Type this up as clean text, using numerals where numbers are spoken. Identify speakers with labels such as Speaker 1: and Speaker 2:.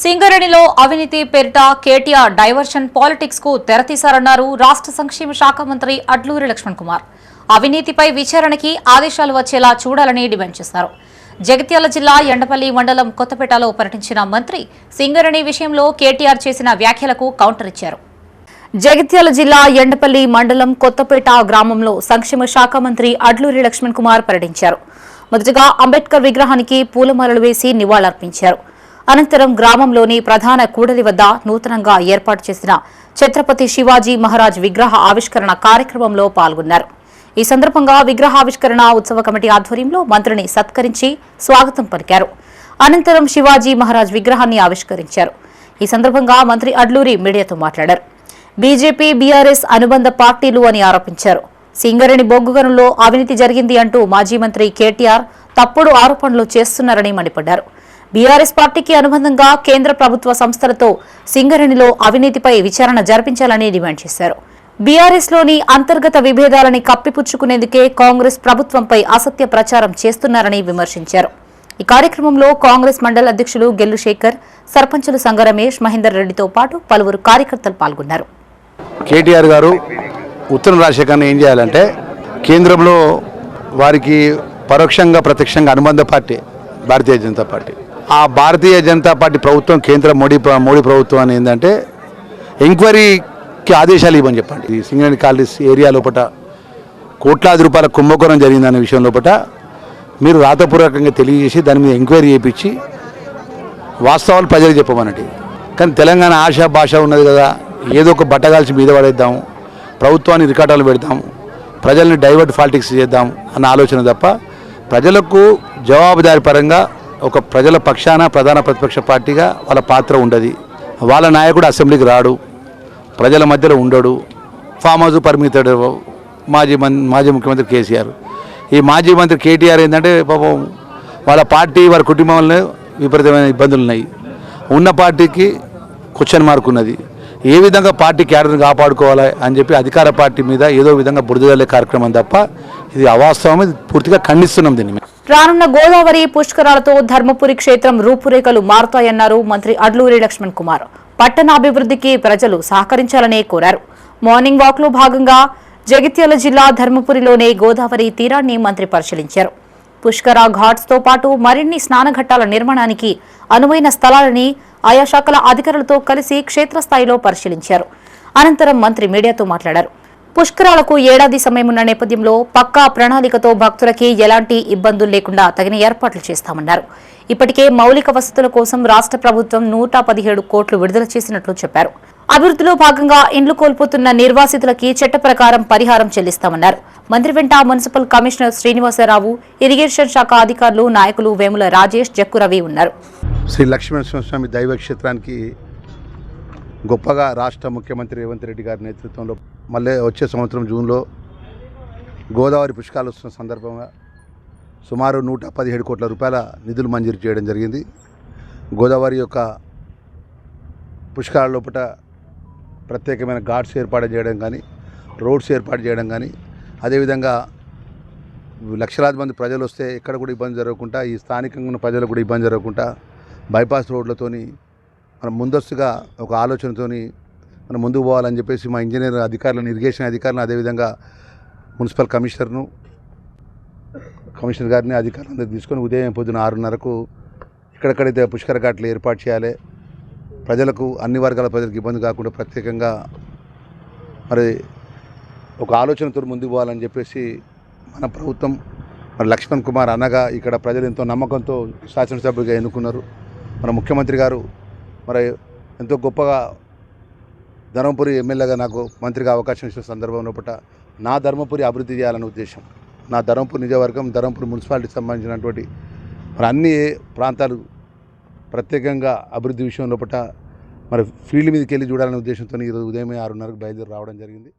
Speaker 1: సింగరేణిలో అవినీతి పేరిట కేటీఆర్ డైవర్షన్ పాలిటిక్స్ కు తెరతీశారన్నారు రాష్ట్ర సంక్షేమ శాఖ మంత్రి అడ్లూరి లక్ష్మణ్ కుమార్. అవినీతిపై విచారణకి ఆదేశాలు వచ్చేలా చూడాలని డిమాండ్ చేశారు. జగిత్యాల జిల్లా ఎండపల్లి మండలం కొత్తపేటలో పర్యటించిన మంత్రి సింగరేణి విషయంలో కేటీఆర్ చేసిన వ్యాఖ్యలకు కౌంటర్ ఇచ్చారు. జగిత్యాల జిల్లా ఎండపల్లి మండలం కొత్తపేట గ్రామంలో సంక్షేమ శాఖ మంత్రి అడ్లూరి లక్ష్మణ్ కుమార్ పర్యటించారు. మొదటగా అంబేద్కర్ విగ్రహానికి పూలమాలలు వేసి నివాళులర్పించారు. అనంతరం గ్రామంలోని ప్రధాన కూడలి వద్ద నూతనంగా ఏర్పాటు చేసిన ఛత్రపతి శివాజీ మహారాజ్ విగ్రహ ఆవిష్కరణ కార్యక్రమంలో పాల్గొన్నారు. ఈ సందర్భంగా విగ్రహావిష్కరణ ఉత్సవ కమిటీ ఆధ్వర్యంలో మంత్రిని సత్కరించి స్వాగతం పలికారు. అనంతరం శివాజీ మహారాజ్ విగ్రహాన్ని ఆవిష్కరించారు. ఈ సందర్భంగా మంత్రి అడ్లూరి మీడియాతో మాట్లాడారు. బీజేపీ, బీఆర్ఎస్ అనుబంధ పార్టీలు అని ఆరోపించారు. సింగరేణి బొగ్గు గనుల్లో అవినీతి జరిగింది అంటూ మాజీ మంత్రి కేటీఆర్ తప్పుడు ఆరోపణలు చేస్తున్నారని మండిపడ్డారు. బీఆర్ఎస్ పార్టీకి అనుబంధంగా కేంద్ర ప్రభుత్వ సంస్థలతో సింగరేణిలో అవినీతిపై విచారణ జరిపించాలని డిమాండ్ చేశారు. బీఆర్ఎస్లోని అంతర్గత విభేదాలని కప్పిపుచ్చుకునేందుకే కాంగ్రెస్ ప్రభుత్వంపై అసత్య ప్రచారం చేస్తున్నారని విమర్శించారు. ఈ కార్యక్రమంలో కాంగ్రెస్ మండల అధ్యక్షులు గెల్లు శేఖర్, సర్పంచులు సంగ రమేష్, మహేందర్ రెడ్డితో పాటు పలువురు కార్యకర్తలు పాల్గొన్నారు.
Speaker 2: కేటీఆర్ గారు ఉత్తరం రాజశేఖర్ని ఏం చేయాలంటే, కేంద్రంలో వారికి పరోక్షంగా ప్రత్యక్షంగా అనుబంధ పార్టీ భారతీయ జనతా పార్టీ. ఆ భారతీయ జనతా పార్టీ ప్రభుత్వం, కేంద్ర మోడీ ప్రభుత్వం అని ఏంటంటే ఎంక్వైరీకి ఆదేశాలు ఇవ్వని చెప్పండి. ఈ సింగరేణి కాలనీస్ ఏరియా లోపల కోట్లాది రూపాయల కుంభకోణం జరిగిందనే విషయం లోపల మీరు రాతపూర్వకంగా తెలియజేసి దాని మీద ఎంక్వైరీ చేయించి వాస్తవాలు ప్రజలకు చెప్పమన్నట్టు. కానీ తెలంగాణ ఆశ భాష ఉన్నది కదా, ఏదో ఒక బట్టగాల్చి మీద పడేద్దాము, ప్రభుత్వాన్ని రికార్డులు పెడతాం, ప్రజల్ని డైవర్ట్ పాలిటిక్స్ చేద్దాం అన్న ఆలోచన తప్ప ప్రజలకు జవాబుదారీ పరంగా ఒక ప్రజల పక్షాన ప్రధాన ప్రతిపక్ష పార్టీగా వాళ్ళ పాత్ర ఉండదు. వాళ్ళ నాయకుడు అసెంబ్లీకి రాడు, ప్రజల మధ్యలో ఉండడు, ఫామ్ హౌస్ పరిమితుడు మాజీ ముఖ్యమంత్రి కేసీఆర్. ఈ మాజీ మంత్రి కేటీఆర్ ఏంటంటే పాపం వాళ్ళ పార్టీ వారి కుటుంబంలో విపరీతమైన ఇబ్బందులు ఉన్నాయి. ఉన్న పార్టీకి క్వశ్చన్ మార్క్ ఉన్నది. ఏ విధంగా పార్టీ క్యాడర్ని కాపాడుకోవాలి అని చెప్పి అధికార పార్టీ మీద ఏదో విధంగా బురదజల్లే కార్యక్రమం తప్ప ఇది అవాస్తవం. ఇది పూర్తిగా ఖండిస్తున్నాం దీన్ని.
Speaker 1: రానున్న గోదావరి పుష్కరాలతో ధర్మపురి క్షేత్రం రూపురేఖలు మారుతాయన్నారు మంత్రి అడ్లూరి లక్ష్మణ్ కుమార్. పట్టణాభివృద్ధికి ప్రజలు సహకరించాలని కోరారు. మార్నింగ్ వాక్ లో భాగంగా జగిత్యాల జిల్లా ధర్మపురిలోనే గోదావరి తీరాన్ని మంత్రి పరిశీలించారు. పుష్కర ఘాట్స్ తో పాటు మరిన్ని స్నానఘట్టాల నిర్మాణానికి అనువైన స్థలాలని ఆయా శాఖల అధికారులతో కలిసి క్షేత్రస్థాయిలో పరిశీలించారు. అనంతరం మంత్రి మీడియాతో మాట్లాడారు. పుష్కరాలకు ఏడాది సమయం ఉన్న నేపథ్యంలో పక్కా ప్రణాళికతో భక్తులకి ఎలాంటి ఇబ్బందులు లేకుండా తగిన ఏర్పాట్లు చేస్తామన్నారు. ఇప్పటికే మౌలిక వసతుల కోసం రాష్ట్ర ప్రభుత్వం 117 కోట్లు విడుదల చేసినట్లు చెప్పారు. అభివృద్ధిలో భాగంగా ఇండ్లు కోల్పోతున్న నిర్వాసితులకి చట్ట ప్రకారం పరిహారం చెల్లిస్తామన్నారు. మంత్రి వెంట మున్సిపల్ కమిషనర్ శ్రీనివాసరావు, ఇరిగేషన్ శాఖ అధికారులు, నాయకులు వేముల రాజేష్, జక్కు రవి ఉన్నారు.
Speaker 2: శ్రీ లక్ష్మీనరసింహస్వామి దైవక్షేత్రానికి గొప్పగా రాష్ట్ర ముఖ్యమంత్రి రేవంత్ రెడ్డి గారి నేతృత్వంలో మళ్ళీ వచ్చే సంవత్సరం జూన్లో గోదావరి పుష్కరాలు వస్తున్న సందర్భంగా సుమారు 117 కోట్ల రూపాయల నిధులు మంజూరు చేయడం జరిగింది. గోదావరి యొక్క పుష్కరాల లోపల ప్రత్యేకమైన ఘాట్స్ ఏర్పాటు చేయడం కానీ, రోడ్స్ ఏర్పాటు చేయడం కానీ, అదేవిధంగా లక్షలాది మంది ప్రజలు వస్తే ఎక్కడ కూడా ఇబ్బంది జరగకుండా, ఈ స్థానికంగా ఉన్న ప్రజలకు కూడా ఇబ్బంది జరగకుండా బైపాస్ రోడ్లతోని మనం ముందస్తుగా ఒక ఆలోచనతోని మనం ముందుకు పోవాలని చెప్పేసి మా ఇంజనీర్ అధికారులను, ఇరిగేషన్ అధికారులను, అదేవిధంగా మున్సిపల్ కమిషనర్ గారిని అధికారులందరూ తీసుకొని ఉదయం పొద్దున 6:30కు ఎక్కడెక్కడైతే పుష్కర ఘాట్లు ఏర్పాటు చేయాలి, ప్రజలకు అన్ని వర్గాల ప్రజలకు ఇబ్బంది కాకుండా ప్రత్యేకంగా మరి ఒక ఆలోచనతో ముందుకు పోవాలని చెప్పేసి మన ప్రభుత్వం మరి లక్ష్మణ్ కుమార్ అనగా ఇక్కడ ప్రజలు ఎంతో నమ్మకంతో శాసనసభ్యుడిగా ఎన్నుకున్నారు. మన ముఖ్యమంత్రి గారు మరి ఎంతో గొప్పగా ధర్మపురి ఎమ్మెల్యేగా నాకు మంత్రిగా అవకాశం ఇచ్చిన సందర్భంలో నా ధర్మపురి అభివృద్ధి చేయాలనే ఉద్దేశం. నా ధర్మపురి నియోజకవర్గం, ధర్మపురి మున్సిపాలిటీకి సంబంధించినటువంటి మరి అన్ని ప్రాంతాలు ప్రత్యేకంగా అభివృద్ధి విషయం లోపల మరి ఫీల్డ్ మీదకి వెళ్ళి చూడాలనే ఉద్దేశంతో ఈరోజు ఉదయం 6:30కు బయలుదేరి రావడం జరిగింది.